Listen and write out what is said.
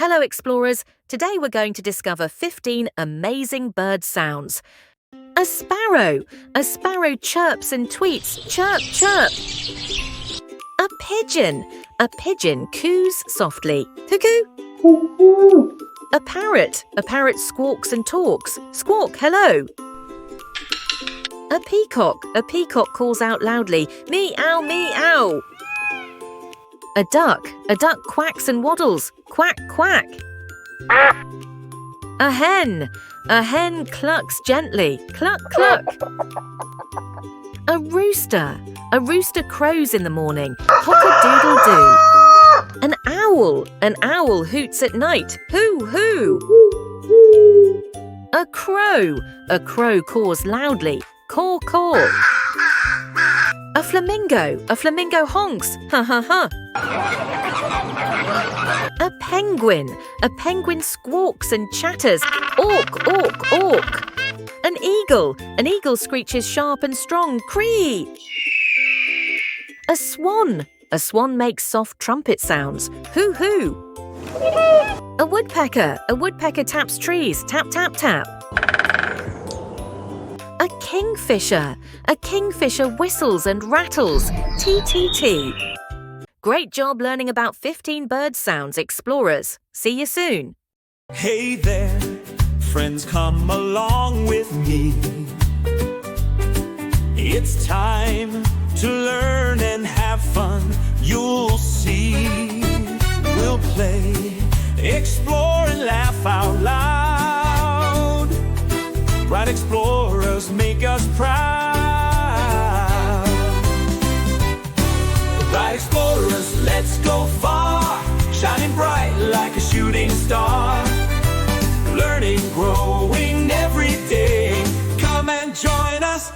Hello explorers, today we're going to discover 15 amazing bird sounds. A sparrow chirps and tweets, chirp, chirp. A pigeon coos softly, cuckoo. A parrot squawks and talks, squawk, hello. A peacock calls out loudly, meow, meow. A duck quacks and waddles, quack, quack. A hen clucks gently, cluck, cluck. A rooster crows in the morning, cock-a-doodle-doo. An owl hoots at night, hoo, hoo. A crow caws loudly, caw, caw. A flamingo honks, ha, ha, ha. A penguin squawks and chatters, awk, awk, awk. An eagle screeches sharp and strong, cree. A swan makes soft trumpet sounds, hoo, hoo. A woodpecker taps trees, tap, tap, tap. A kingfisher whistles and rattles, tee, tee, tee. Great job learning about 15 bird sounds, explorers. See you soon. Hey there, friends, come along with me. It's time to learn and have fun. You'll see. We'll play, explore and laugh out loud. Bright explorers make us proud. Bright explorers, let's go far, shining bright like a shooting star. Learning, growing every day. Come and join us.